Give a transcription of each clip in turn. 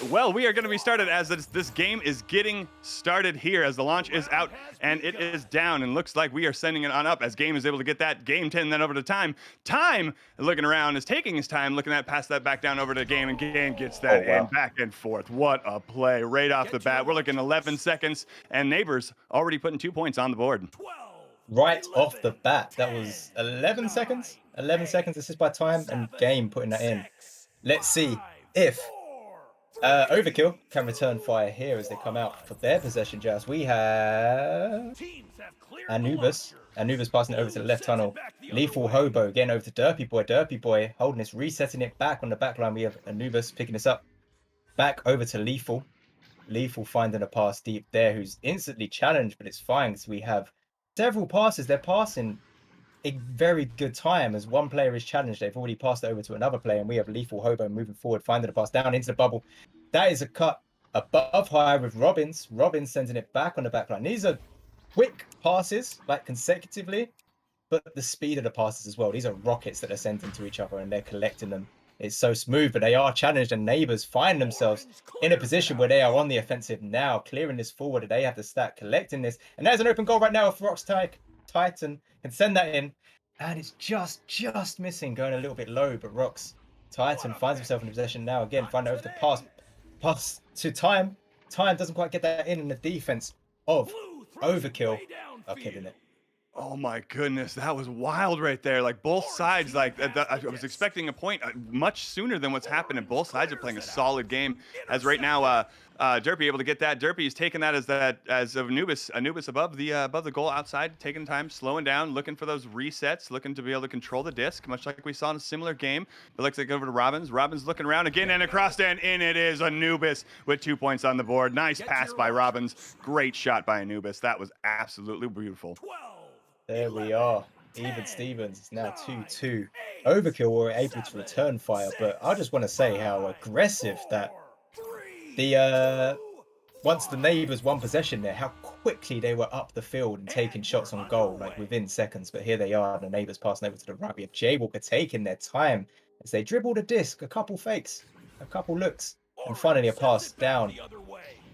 Well, we are going to be started as this game is getting started here as the launch is out and it is down and looks like we are sending it on up as Game is able to get that Game 10 then over to Time. Time, looking around, is taking his time, looking at pass that back down over to Game, and Game gets Oh, that in wow. back and forth. What a play right off the bat. We're looking 11 seconds and Neighbors already putting 2 points on the board. Right off the bat, that was 11 seconds. 11 seconds assist by Time and Game putting that in. Let's see if Overkill can return fire here as they come out for their possession. Jazz, we have Anubis. Anubis passing it over to the left tunnel. Lethal Hobo getting over to Derpy Boy. Derpy Boy holding this, resetting it back on the back line. We have Anubis picking this up. Back over to Lethal. Lethal finding a pass deep there, who's instantly challenged, but it's fine because we have several passes. They're passing a very good time as one player is challenged. They've already passed it over to another player, and we have Lethal Hobo moving forward, finding a pass down into the bubble. That is a cut above high with Robbins. Robbins sending it back on the back line. These are quick passes, like consecutively, but the speed of the passes as well. These are rockets that they're sending to each other, and they're collecting them. It's so smooth, but they are challenged, and Neighbors find themselves in a position where they are on the offensive now, clearing this forward. They have to start collecting this, and there's an open goal right now. If Rock's Titan can send that in, and it's just missing, going a little bit low, but Rock's Titan finds himself in possession now. Again, find over the pass to Time. Time doesn't quite get that in the defense of Overkill are killing it. Oh my goodness, that was wild right there. Like both sides, like I was expecting a point much sooner than what's happened, and both sides are playing a solid game. As right now, Derpy able to get that. Derpy is taking that as Anubis above the goal outside, taking time, slowing down, looking for those resets, looking to be able to control the disc, much like we saw in a similar game. But looks like over to Robbins. Robbins looking around again and across, and in it is Anubis with 2 points on the board. Nice pass by Robbins. Great shot by Anubis. That was absolutely beautiful. There we are. Even Stevens is now 2-2. Overkill were able to return fire, but I just want to say how aggressive that once the Neighbors won possession there, how quickly they were up the field and taking shots on goal, like within seconds. But here they are, the Neighbors passing over to the right. We have Jaywalker taking their time as they dribble the disc, a couple fakes, a couple looks, and finally a pass down.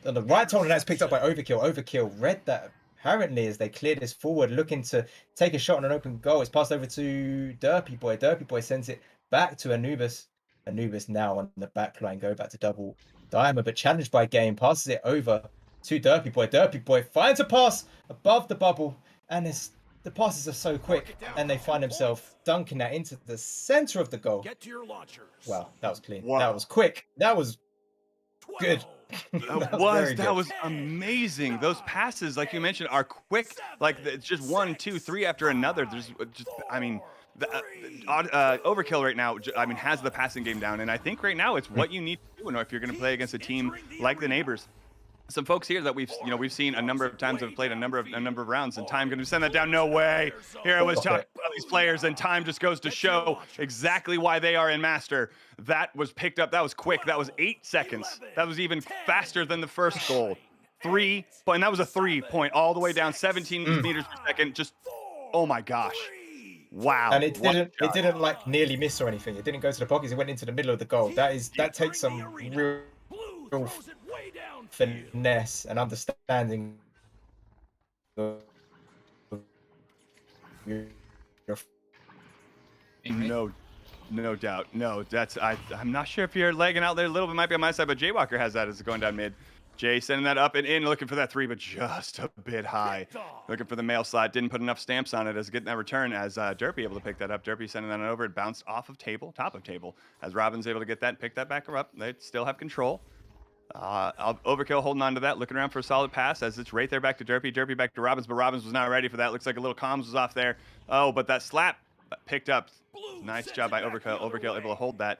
On the right tunnel, and that's picked up by Overkill. Overkill read that apparently as they clear this forward, looking to take a shot on an open goal. It's passed over to Derpy Boy. Derpy Boy sends it back to Anubis. Anubis now on the back line, go back to double diamond, but challenged by Game, passes it over to Derpy Boy. Derpy Boy finds a pass above the bubble, and the passes are so quick, and they find themselves dunking that into the center of the goal. Wow, that was clean. Wow. That was quick. That was good. That was amazing. Those passes, like you mentioned, are quick. Like it's just 1, 2, 3 after another. There's just, I mean, Overkill right now, I mean, has the passing game down, and I think right now it's what you need to do if you're going to play against a team like the Neighbors. Some folks here that we've seen a number of times have played a number of rounds, and Time going to send that down. No way. Here I was talking about these players, and Time just goes to show exactly why they are in master. That was picked up. That was quick. That was 8 seconds. That was even faster than the first goal. 3 point, and that was a 3-point all the way down 17 meters per second. Just, oh my gosh. Wow. And it didn't like nearly miss or anything. It didn't go to the pockets. It went into the middle of the goal. That takes some real finesse and understanding. No doubt. No, I'm not sure if you're lagging out there a little bit. Might be on my side, but Jaywalker has that as going down mid. Jay sending that up and in, looking for that 3, but just a bit high. Looking for the mail slot. Didn't put enough stamps on it as getting that return as Derpy able to pick that up. Derpy sending that over. It bounced off of top of table. As Robin's able to get that and pick that back up. They still have control. Overkill holding on to that, looking around for a solid pass as it's right there back to Derpy. Derpy back to Robbins, but Robbins was not ready for that. Looks like a little comms was off there. Oh, but that slap picked up. Nice job by Overkill. Overkill able to hold that.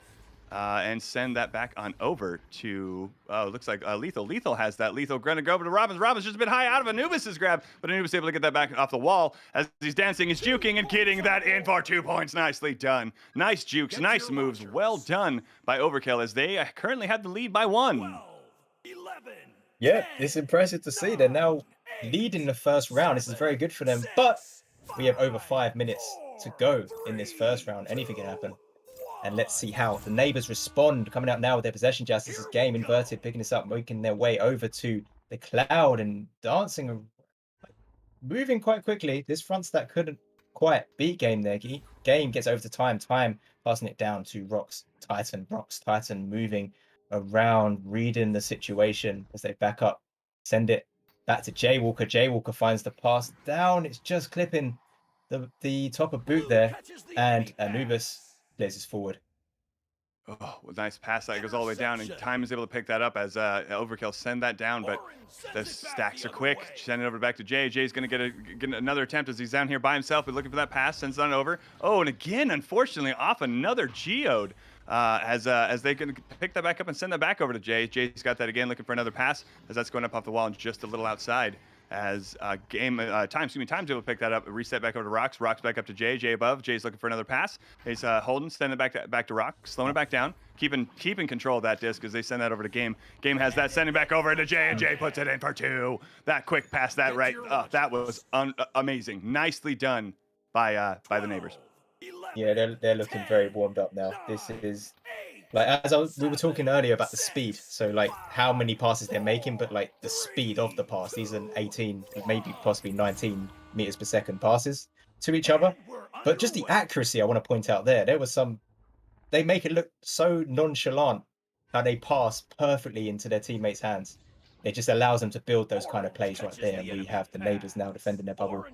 And send that back on over to, looks like Lethal. Lethal has that. Lethal going to go over to Robbins. Robbins just a bit high out of Anubis' grab, but Anubis able to get that back off the wall as he's dancing, he's juking and getting that in for 2 points. Nicely done. Nice jukes, nice moves. Well done by Overkill as they currently have the lead by 1. Yeah, it's impressive to see. They're now leading the first round. This is very good for them, but we have over 5 minutes to go in this first round. Anything can happen. And let's see how the neighbors respond. Coming out now with their possession. Just this is game inverted, picking this up, making their way over to the cloud and dancing, moving quite quickly. This front stack couldn't quite beat game there. Game gets over to time. Time passing it down to Rocks Titan. Rocks Titan moving around, reading the situation as they back up. Send it back to Jaywalker. Jaywalker finds the pass down. It's just clipping the top of boot there. And Anubis blazes forward. Oh, nice pass that goes all the way down, and Time is able to pick that up as Overkill send that down, but the stacks are quick. Send it over back to Jay. Jay's going to get another attempt as he's down here by himself, but looking for that pass, sends it on over. Oh, and again, unfortunately, off another geode as they can pick that back up and send that back over to Jay. Jay's got that again, looking for another pass as that's going up off the wall and just a little outside. As Time's able to pick that up, reset back over to Rocks. Rocks back up to Jay. Jay above. Jay's looking for another pass. He's holding, sending it back to Rocks, slowing it back down, keeping control of that disc as they send that over to Game. Game has that, sending back over to Jay, and Jay puts it in for 2. That quick pass, that right, that was amazing. Nicely done by the neighbors. Yeah, they're looking very warmed up now. This is like we were talking earlier about the speed. So like how many passes they're making, but like the speed of the pass. These are 18, maybe possibly 19 meters per second passes to each other. But just the accuracy, I want to point out there was they make it look so nonchalant how they pass perfectly into their teammates' hands. It just allows them to build those kind of plays right there. And we have the neighbors now defending their bubble.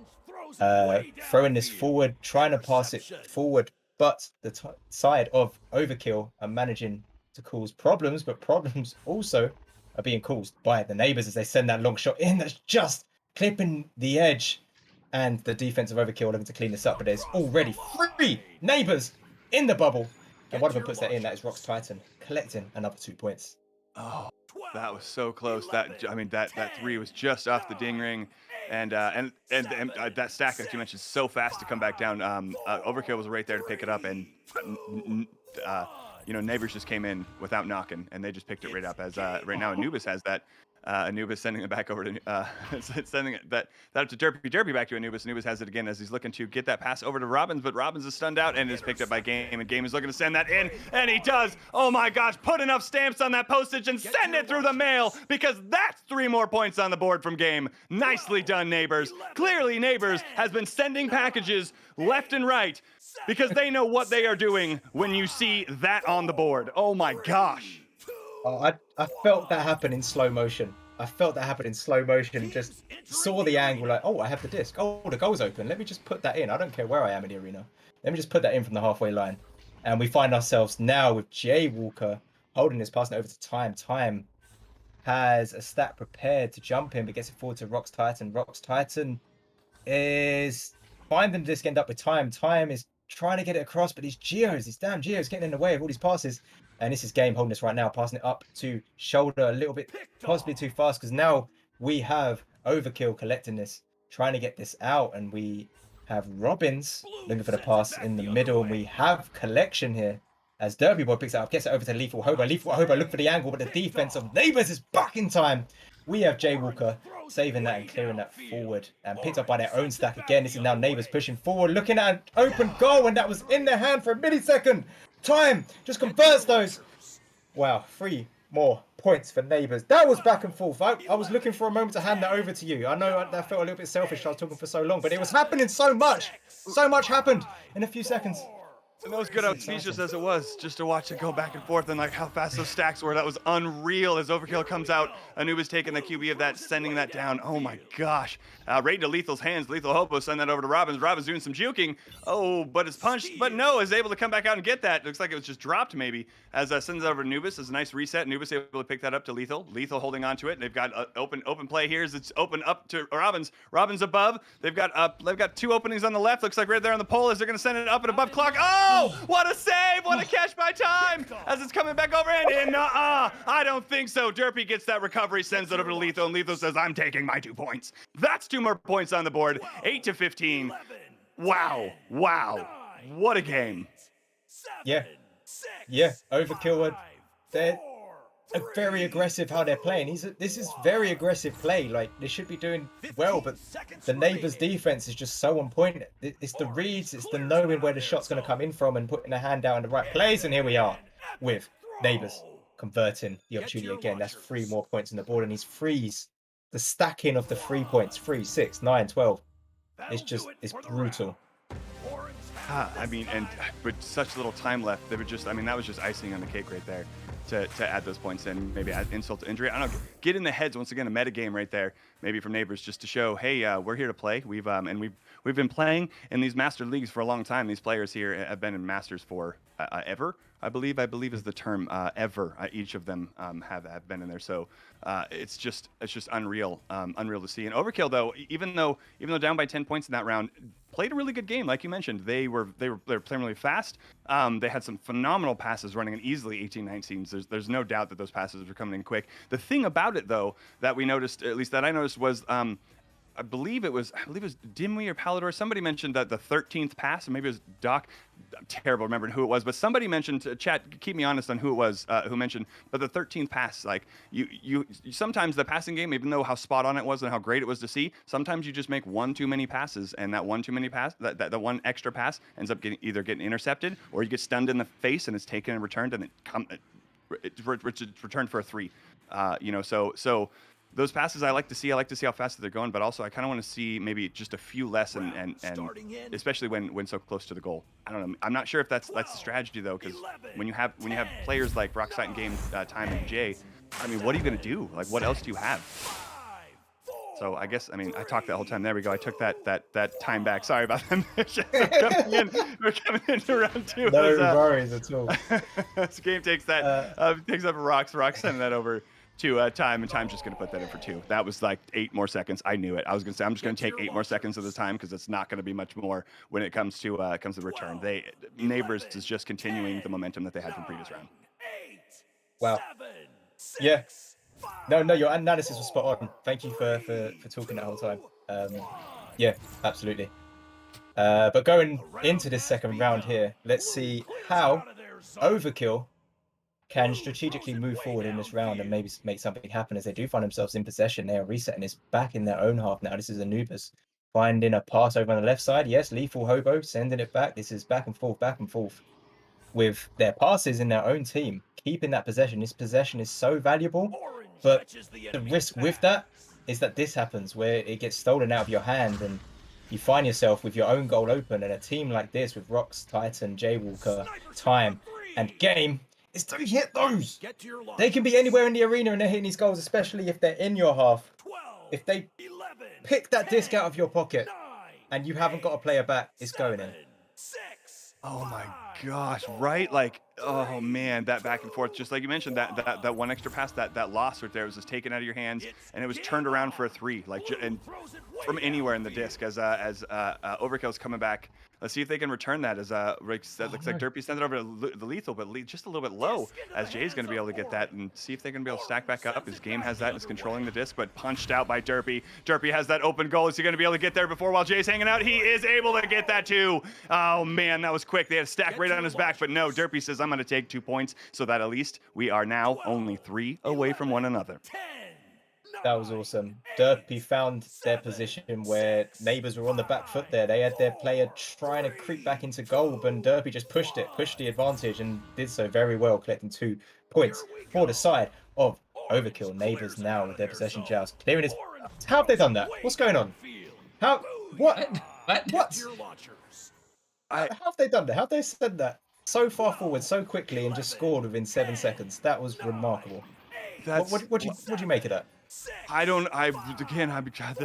Throwing this forward, trying to pass it forward, but the side of Overkill are managing to cause problems, but problems also are being caused by the neighbors as they send that long shot in that's just clipping the edge. And the defense of Overkill looking to clean this up, but there's already 3 neighbors in the bubble. And one of them puts that in, that is Rocks Titan, collecting another 2 points. Oh, that was so close. That 3 was just off the ding ring. And that stack, like you mentioned, so fast to come back down. Overkill was right there to pick it up, and neighbors just came in without knocking, and they just picked it right up. As right now, Anubis has that. Anubis sending it back over to sending that up to Derpy. Derpy back to Anubis. Anubis has it again as he's looking to get that pass over to Robbins, but Robbins is stunned out and is picked up by Game, and Game is looking to send that in, and he does. Oh my gosh, put enough stamps on that postage and send it through the mail, because that's 3 more points on the board from Game. Nicely done, Neighbors. Clearly, Neighbors has been sending packages left and right because they know what they are doing when you see that on the board. Oh my gosh. Oh, I felt that happen in slow motion. Just saw the angle like, oh, I have the disc. Oh, the goal's open. Let me just put that in. I don't care where I am in the arena. Let me just put that in from the halfway line. And we find ourselves now with Jaywalker holding this, passing it over to Time. Time has a stack prepared to jump in, but gets it forward to Rocks Titan. Rocks Titan is finding the disc, end up with Time. Time is trying to get it across, but these damn Geos getting in the way of all these passes. And this is Game holding this right now, passing it up to shoulder a little bit, possibly too fast, because now we have Overkill collecting this, trying to get this out, and we have Robbins looking for the pass in the middle, and we have collection here as Derby Boy picks it up, gets it over to Lethal Hobo. Lethal Hobo look for the angle, but the defense of Neighbors is back in time. We have Jaywalker saving that and clearing that forward, and picked up by their own stack again. This is now Neighbors pushing forward, looking at an open goal, and that was in their hand for a millisecond. Time just converts those. Wow, 3 more points for Neighbors. That was back and forth. I was looking for a moment to hand that over to you. I know that felt a little bit selfish. I was talking for so long, but it was happening so much. So much happened in a few seconds. And that was good. I was speechless as it was, just to watch it go back and forth, and like how fast those stacks were. That was unreal. As Overkill comes out, Anubis taking the QB of that, sending that down. Oh my gosh. Right into Lethal's hands. Lethal Hopo send that over to Robbins. Robbins doing some juking. Oh, but it's punched. But no, is able to come back out and get that. Looks like it was just dropped maybe. As sends it over to Anubis. It's a nice reset. Anubis able to pick that up to Lethal. Lethal holding on to it. They've got open play here. As it's open up to Robbins. Robbins above. They've got 2 openings on the left. Looks like right there on the pole as they're going to send it up and above clock. Oh, what a save! What a catch by Time! As it's coming back over and in. I don't think so. Derpy gets that recovery, sends it over to Lethal, and Lethal says, I'm taking my 2 points. That's 2 more points on the board. 8-15. Wow. What a game. Yeah. Overkill. very aggressive how they're playing. This is very aggressive play. Like, they should be doing well, but the neighbors' defense is just so on point. It's the reads, it's the knowing where the shot's going to come in from and putting a hand out in the right place. And here we are with neighbors converting the opportunity again. That's 3 more points on the board, and these threes, the stacking of the 3 points, 3, 6, 9, 12. It's brutal. I mean, and with such little time left, they would just, I mean, that was just icing on the cake right there to add those points in, maybe add insult to injury. I don't know, get in the heads once again, a meta game right there, maybe from neighbors, just to show, hey, we're here to play. We've been playing in these master leagues for a long time. These players here have been in masters for ever. I believe is the term, ever. Each of them have been in there. So it's just unreal to see. And Overkill, though, even though down by 10 points in that round, played a really good game. Like you mentioned, they were playing really fast. They had some phenomenal passes running in easily 18-19s. There's no doubt that those passes were coming in quick. The thing about it, though, that we noticed, at least that I noticed, was I believe it was Dimwy or Palador. Somebody mentioned that the 13th pass, or maybe it was Doc. I'm terrible remembering who it was, but somebody mentioned, chat, keep me honest on who it was who mentioned, but the 13th pass, like you sometimes the passing game, even though how spot on it was and how great it was to see, sometimes you just make one too many passes, and that one too many pass, that one extra pass ends up either getting intercepted, or you get stunned in the face and it's taken and returned, and it's returned for a 3. So those passes I like to see. I like to see how fast they're going, but also I kind of want to see maybe just a few less, and especially when so close to the goal. I don't know. I'm not sure if that's the strategy, though, because when you have players like Rocksite and Game Time and Jay, I mean, what are you going to do? Like, what else do you have? So I guess, I mean, I talked that whole time. There we go. I took that time back. Sorry about that. We're coming into round 2. No worries at all. This game takes that takes up Rox sending that over to Time, and Time's just going to put that in for 2. That was like 8 more seconds. I knew it. I was going to say, I'm just going to take 8 more seconds of the time, because it's not going to be much more when it comes to return. Neighbors is just continuing the momentum that they had from previous round. Wow. Yeah. No, your analysis was spot on. Thank you for talking that whole time. Yeah, absolutely. But going into this second round here, let's see how Overkill can strategically move forward in this round and maybe make something happen, as they do find themselves in possession. They are resetting this back in their own half now. This is Anubis finding a pass over on the left side. Yes, Lethal Hobo sending it back. This is back and forth with their passes in their own team, keeping that possession. This possession is so valuable, but the risk with that is that this happens, where it gets stolen out of your hand and you find yourself with your own goal open, and a team like this with Rox, Titan, Jaywalker, Time, and Game is to hit those. They can be anywhere in the arena and they're hitting these goals, especially if they're in your half. If they pick that disc out of your pocket and you haven't got a player back, it's going in. Oh my gosh, right? Like, oh man, that back and forth, just like you mentioned, that one extra pass, that loss right there was just taken out of your hands, and it was turned around for a 3, like, and from anywhere in the disc, as Overkill's coming back. Let's see if they can return that, as Rick said. Looks like Derpy sent it over to the Lethal, but just a little bit low, as Jay's going to be able to get that, and see if they're going to be able to stack back up. His Game has that and is controlling the disc, but punched out by Derpy. Derpy has that open goal. Is he going to be able to get there before while Jay's hanging out? He is able to get that too. Oh man, that was quick. They had a stack right on his back, but no, Derpy says, I'm going to take 2 points, so that at least we are now only 3 away from one another. That was awesome. Derpy found their position where neighbors were on the back foot there. They had their player trying to creep back into goal, but Derpy just pushed the advantage, and did so very well, collecting 2 points for the side of Overkill. Neighbors now with their possession joust. Clearing his... How have they done that? What's going on? How? What? What? How have they done that? How have they said that so far forward so quickly and just scored within 7 seconds? That was remarkable. What do you make of that? This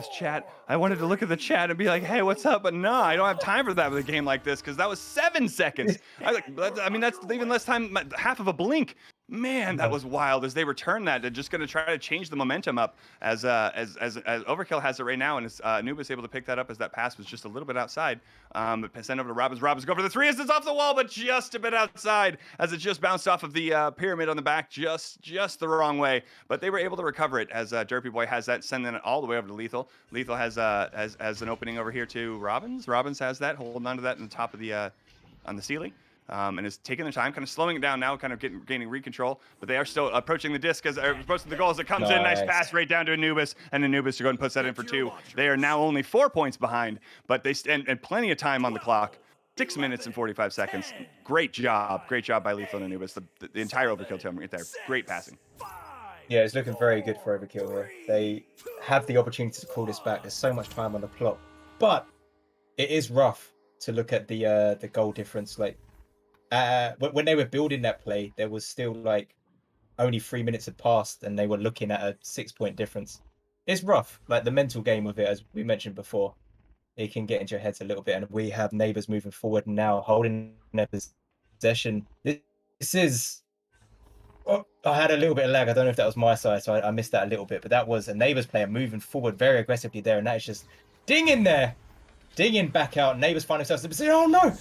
chat, I wanted to look at the chat and be like, hey, what's up? But no, I don't have time for that with a game like this, because that was 7 seconds. I mean, that's even less time, half of a blink. Man, that was wild. As they return that, they're just going to try to change the momentum up, as Overkill has it right now, and Anubis able to pick that up, as that pass was just a little bit outside. But send over to Robbins. Robbins go for the 3 as it's off the wall, but just a bit outside, as it just bounced off of the pyramid on the back, just the wrong way. But they were able to recover it, as Derpy Boy has that, sending it all the way over to Lethal. Lethal has an opening over here to Robbins. Robbins has that, holding onto that in the top of the on the ceiling. and is taking their time, kind of slowing it down now, kind of gaining re-control. But they are still approaching the disc as approaching the goal as it comes in. Nice pass right down to Anubis, and Anubis to go and puts that in for 2. They are now only 4 points behind, but they and plenty of time on the clock. 6 minutes and 45 seconds. Great job by Lethal and Anubis. The entire Overkill team right there. Great passing. Yeah, it's looking very good for Overkill here. They have the opportunity to call this back. There's so much time on the clock, but it is rough to look at the goal difference. Like when they were building that play, there was still like only 3 minutes had passed, and they were looking at a 6-point difference. It's rough. Like the mental game of it, as we mentioned before, it can get into your heads a little bit. And we have neighbors moving forward now, holding their possession. This is. Oh, I had a little bit of lag. I don't know if that was my side, so I missed that a little bit. But that was a neighbors player moving forward very aggressively there, and that is just dinging there, dinging back out. Neighbors find themselves in the position. Oh no!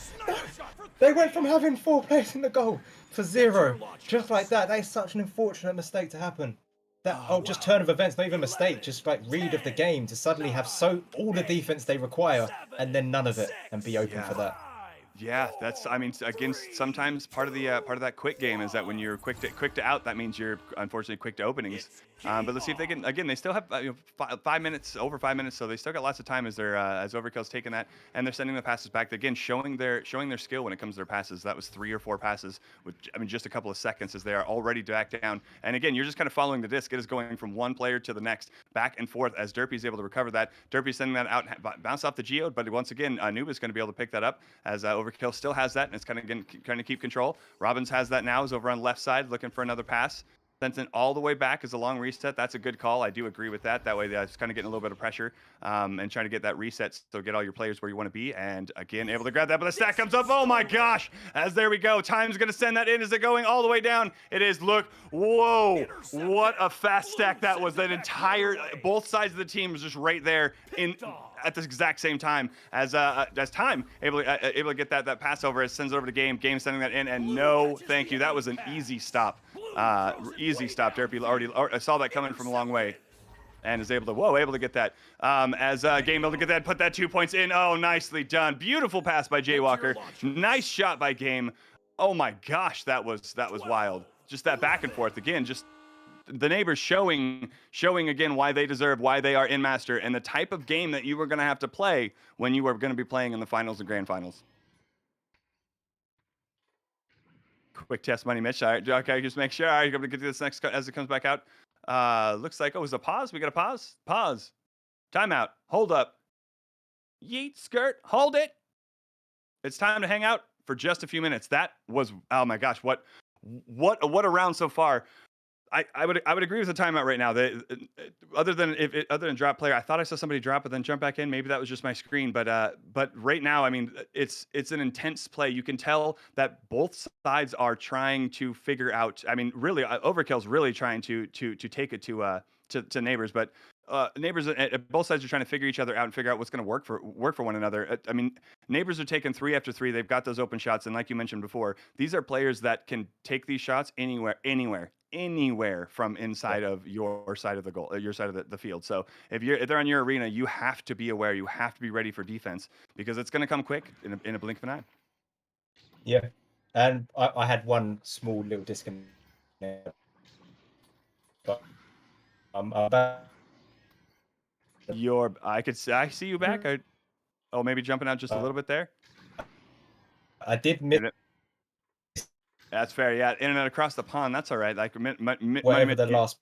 They went from having 4 players in the goal to 0, just like that. That is such an unfortunate mistake to happen. That just turn of events, not even a mistake, just like read of the game to suddenly have all the defense they require and then none of it and be open for that. Yeah, that's. I mean, again, sometimes part of that quick game is that when you're quick to out, that means you're unfortunately quick to openings. But let's see if they can. Again, they still have 5 minutes, over 5 minutes, so they still got lots of time as they're as Overkill's taking that and they're sending the passes back. Again, showing their skill when it comes to their passes. That was 3 or 4 passes with just a couple of seconds as they are already back down. And again, you're just kind of following the disc. It is going from one player to the next, back and forth as Derpy's able to recover that. Derpy's sending that out, bounce off the geode, but once again, Noob is going to be able to pick that up as Overkill still has that, and it's kind of trying to keep control. Robbins has that now, is over on left side looking for another pass. Sent it all the way back as a long reset. That's a good call. I do agree with that. That way, that's kind of getting a little bit of pressure and trying to get that reset, so get all your players where you want to be. And again, able to grab that, but the stack comes up. Oh my gosh! As there we go. Time's going to send that in. Is it going all the way down? It is. Look. Whoa! What a fast stack that was. That entire both sides of the team was just right there at the exact same time as Time able to get that pass over. It sends it over to Game. Game sending that in, and no, thank you. That was an easy stop. Easy stop. Derpy already saw that coming from a long way, and is able to get that. As Game able to get that, put that 2 points in. Oh, nicely done. Beautiful pass by Jaywalker. Nice shot by Game. Oh my gosh, that was wild. Just that back and forth again. Just the neighbors showing again why they deserve, why they are in Master, and the type of game that you were going to have to play when you were going to be playing in the finals and grand finals. Quick test money, Mitch. All right, okay, just make sure. All right, I'm gonna get to this next as it comes back out. Looks like it was a pause. We got a pause. Pause. Timeout. Hold up. Yeet skirt. Hold it. It's time to hang out for just a few minutes. That was, oh my gosh, what a round so far. I would agree with the timeout right now. Other than drop player, I thought I saw somebody drop but then jump back in. Maybe that was just my screen, but right now, I mean, it's an intense play. You can tell that both sides are trying to figure out. I mean, really, Overkill's really trying to take it to neighbors, but neighbors at both sides are trying to figure each other out and figure out what's going to work for one another. I mean, neighbors are taking 3 after 3. They've got those open shots, and like you mentioned before, these are players that can take these shots anywhere from inside of your side of the goal, your side of the field. So if they're on your arena, you have to be aware. You have to be ready for defense because it's going to come quick in a blink of an eye. Yeah, and I had one small little disconnect, but I'm back. I see you back. Maybe jumping out just a little bit there. I did miss That's fair. Yeah, in and out across the pond. That's all right. Like whatever the last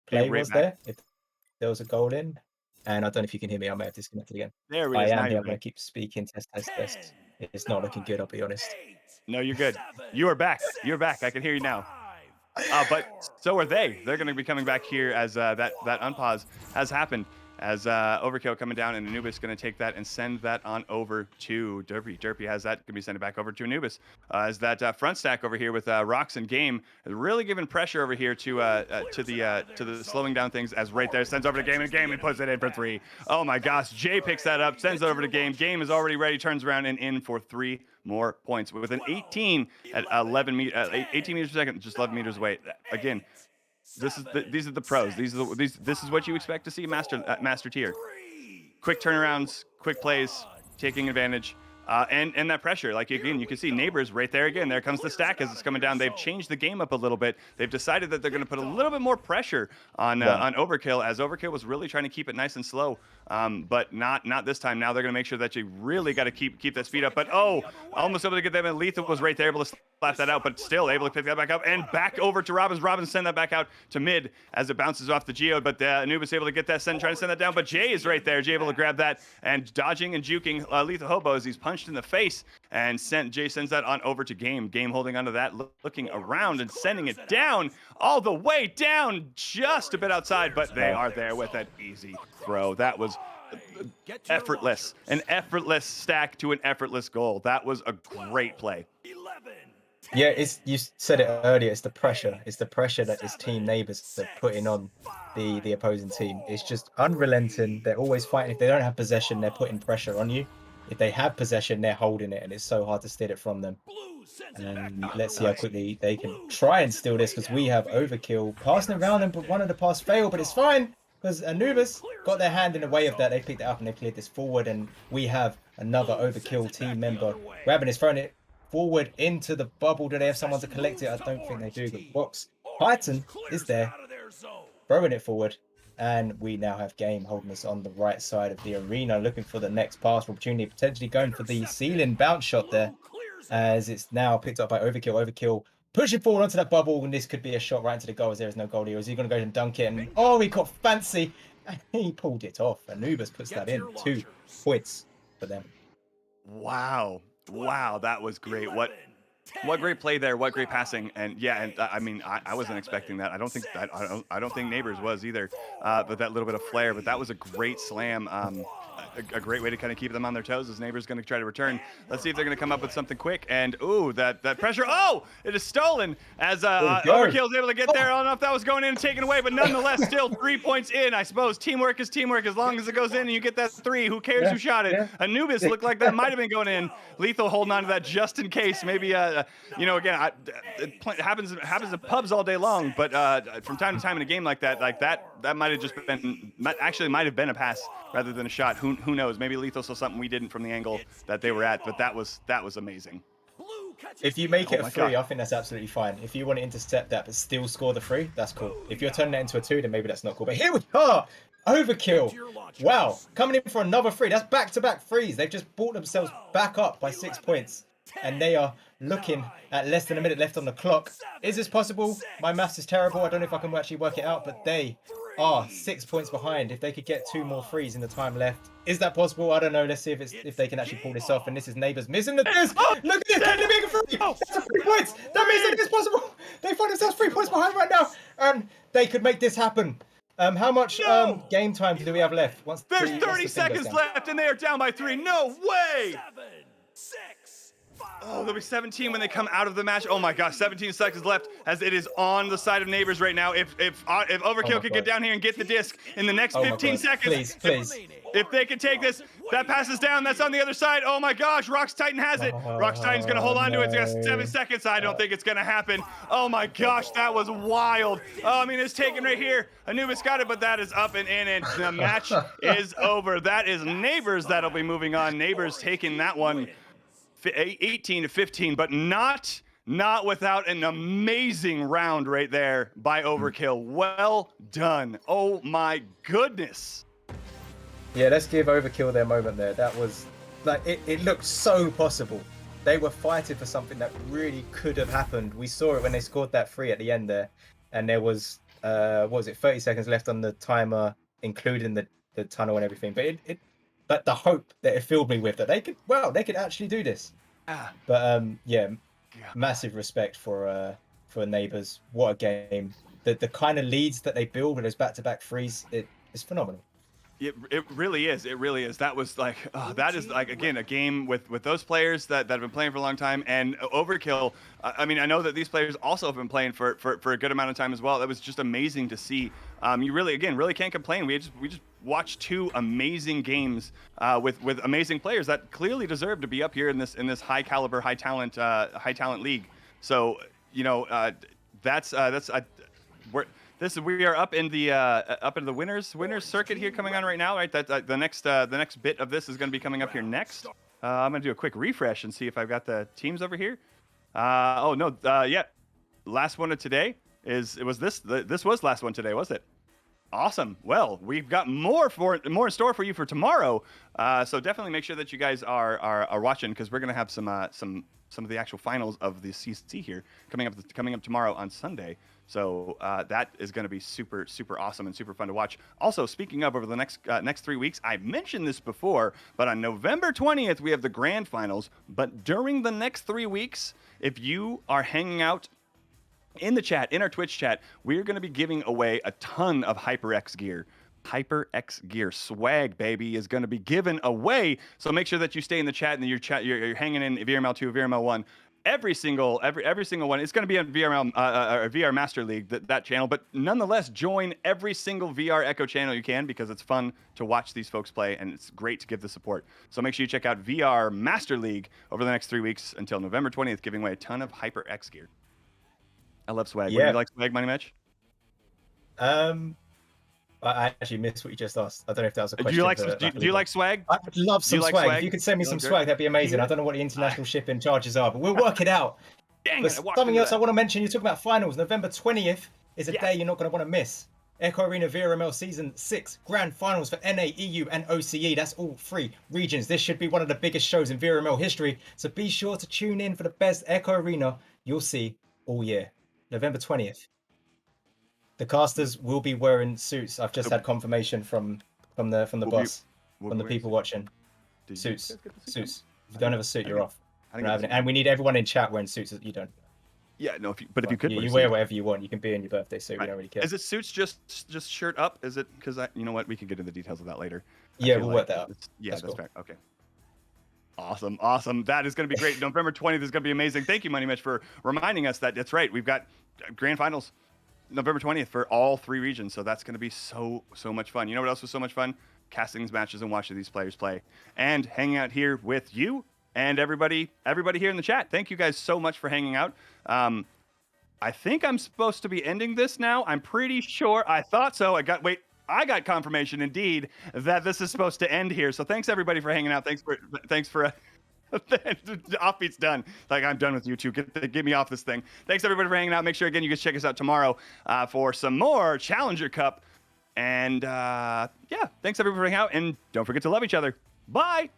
play was back. there. If there was a goal in, and I don't know if you can hear me. I may have disconnected again. There we go. I am here. I'm going to keep speaking. Test. It's not looking good. I'll be honest. No, you're good. You are back. You're back. I can hear you now. But so are they. They're going to be coming back here as that unpause has happened. As Overkill coming down, and Anubis going to take that and send that on over to Derpy. Derpy has that, going to be sent it back over to Anubis. As that front stack over here with Rocks and Game is really giving pressure over here to the slowing down things. As right there sends over to Game, and Game and puts it in for 3. Oh my gosh, Jay picks that up, sends it over to Game. Game is already ready, turns around and in for 3 more points with an 18 at 18 meters per second, just 11 meters away. Again. These are the pros. This is what you expect to see master tier. Quick turnarounds, quick plays, taking advantage. And that pressure, like again, you can see Neighbors right there again. There comes the stack as it's coming down. They've changed the game up a little bit. They've decided that they're going to put a little bit more pressure on Right. Overkill, as Overkill was really trying to keep it nice and slow, but not this time. Now they're going to make sure that you really got to keep that speed up. But almost able to get them. And Lethal was right there, able to slap that out, but still able to pick that back up and back over to Robbins. Robbins send that back out to mid as it bounces off the Geode, but Anubis able to get that send, trying to send that down. But Jay is right there. Jay able to grab that and dodging and juking Lethal Hobo as he's punched in the face, and Jay sends that on over to Game. Game holding onto that, looking around and sending it down all the way down, just a bit outside, but they are there with that easy throw. That was effortless, an effortless stack to an effortless goal. That was a great play. Yeah, you said it earlier. It's the pressure. It's the pressure that this team Neighbors are putting on the opposing team. It's just unrelenting. They're always fighting. If they don't have possession, they're putting pressure on you. If they have possession, they're holding it, and it's so hard to steal it from them. And let's see how quickly they can try and steal this, because we have Overkill passing around them, but one of the pass failed, but it's fine because Anubis got their hand in the way of that. They picked it up and they cleared this forward, and we have another Overkill team member grabbing it, throwing it forward into the bubble. Do they have someone to collect it? I don't think they do. But Box Python is there, throwing it forward, and we now have Game holding us on the right side of the arena, looking for the next pass opportunity, potentially going for the ceiling bounce shot there, as it's now picked up by Overkill. Overkill pushing forward onto that bubble, and this could be a shot right into the goal, as there is no goalie. Or is he going to go and dunk it? And he got fancy, and he pulled it off. Anubis puts that in. 2 points for them. Wow, that was great. What great play there. What great passing. And yeah, and I mean, I wasn't expecting that. I don't think Neighbors was either. But that little bit of flair. But that was a great slam. A great way to kind of keep them on their toes, as Neighbors going to try to return. Let's see if they're going to come up with something quick. And that pressure. It is stolen as Overkill is able to get there. I don't know if that was going in and taken away, but nonetheless, still 3 points in. I suppose teamwork is teamwork. As long as it goes in and you get that 3, who cares who shot it? Anubis looked like that might have been going in. Lethal holding on to that just in case. Maybe again, it happens in pubs all day long, but from time to time in a game like that might have just been might have been a pass rather than a shot. Who knows? Maybe Lethal saw something we didn't from the angle that they were at, but that was amazing. If you make it a 3, I think that's absolutely fine. If you want to intercept that but still score the 3, that's cool. If you're turning that into a 2, then maybe that's not cool. But here we are! Overkill! Wow, coming in for another 3. That's back-to-back 3s. They've just brought themselves back up by 6 points. And they are looking at less than a minute left on the clock. Is this possible? My maths is terrible. I don't know if I can actually work it out, but they are 6 points behind. If they could get 2 more 3s in the time left, is that possible? I don't know. Let's see if they can actually pull this off. And this is Neighbors missing the disc. Look at this! Can they make a 3? That's 3 points. That means that it's possible. They find themselves 3 points behind right now, and they could make this happen. How much game time do we have left? There's 30 seconds left, and they are down by 3. No way! There'll be 17 when they come out of the match. Oh my gosh, 17 seconds left, as it is on the side of Neighbors right now. If Overkill could get down here and get the disc in the next 15 seconds, please. If they could take this, that passes down. That's on the other side. Oh my gosh, Rox Titan has it. Rox Titan's gonna hold on to it. It's got 7 seconds. I don't think it's gonna happen. Oh my gosh, that was wild. It's taken right here. Anubis got it, but that is up and in, and the match is over. That is Neighbors that'll be moving on. Neighbors taking that one 18-15, but not without an amazing round right there by Overkill. Well done. Oh my goodness. Yeah, let's give Overkill their moment there. That was like it looked so possible. They were fighting for something that really could have happened. We saw it when they scored that 3 at the end there, and there was 30 seconds left on the timer, including the tunnel and everything. But but the hope that it filled me with, that they could actually do this. But massive respect for Neighbors. What a game. The kind of leads that they build with those back-to-back 3s, it's phenomenal. It really is. It really is. That was like, that is like, again, a game with those players that have been playing for a long time, and Overkill. I mean, I know that these players also have been playing for a good amount of time as well. That was just amazing to see. You really can't complain. We just watched 2 amazing games with amazing players that clearly deserve to be up here in this high caliber, high talent league. So we are up in the winners circuit here coming on right now, right? That the next bit of this is going to be coming up here next. I'm gonna do a quick refresh and see if I've got the teams over here. Oh no, yeah, last one of today was this. This was last one today, was it? Awesome. Well, we've got more in store for you for tomorrow. So definitely make sure that you guys are watching, because we're gonna have some of the actual finals of the CC here coming up tomorrow on Sunday. So that is going to be super awesome and super fun to watch. Also, speaking of, over the next 3 weeks, I mentioned this before, but on November 20th we have the grand finals. But during the next 3 weeks, if you are hanging out in the chat, in our Twitch chat, we're going to be giving away a ton of HyperX gear. HyperX gear swag, baby, is going to be given away. So make sure that you stay in the chat, and you're hanging in VRML 2, VRML 1. Every single one. It's going to be on VRML or VR Master League, that channel. But nonetheless, join every single VR Echo channel you can, because it's fun to watch these folks play, and it's great to give the support. So make sure you check out VR Master League over the next 3 weeks until November 20th, giving away a ton of HyperX gear. I love swag. Yeah. Would you like swag, Money Match? I actually missed what you just asked. I don't know if that was a question. Do you like swag? I would love some swag. If you could send me some swag, that'd be amazing. I don't know what the international shipping charges are, but we'll work it out. Dang but it, something else I want to mention, you're talking about finals. November 20th is a day you're not going to want to miss. Echo Arena VRML Season 6 Grand Finals for NA, EU, and OCE. That's all 3 regions. This should be one of the biggest shows in VRML history, so be sure to tune in for the best Echo Arena you'll see all year. November 20th. The casters will be wearing suits. I've just had confirmation from the boss, from the people watching. Suits. If you don't have a suit, you're off. And we need everyone in chat wearing suits. You don't. Yeah, no. If you could, you wear whatever you want. You can be in your birthday suit. We don't really care. Is it suits just shirt up? Is it? Because you know what, we can get into the details of that later. Yeah, we'll work that out. Yeah, that's cool. Fair. Okay. Awesome. That is going to be great. November 20th is going to be amazing. Thank you, Money Mitch, for reminding us that that's right. We've got grand finals November 20th for all 3 regions. So that's going to be so much fun. You know what else was so much fun? Casting these matches and watching these players play, and hanging out here with you and everybody here in the chat. Thank you guys so much for hanging out. I think I'm supposed to be ending this now. I'm pretty sure. I thought so. I got confirmation indeed that this is supposed to end here. So thanks everybody for hanging out. Thanks for offbeat's done. Like, I'm done with you two. Get me off this thing. Thanks everybody for hanging out. Make sure again you guys check us out tomorrow for some more Challenger Cup. And yeah, thanks everybody for hanging out, and don't forget to love each other. Bye.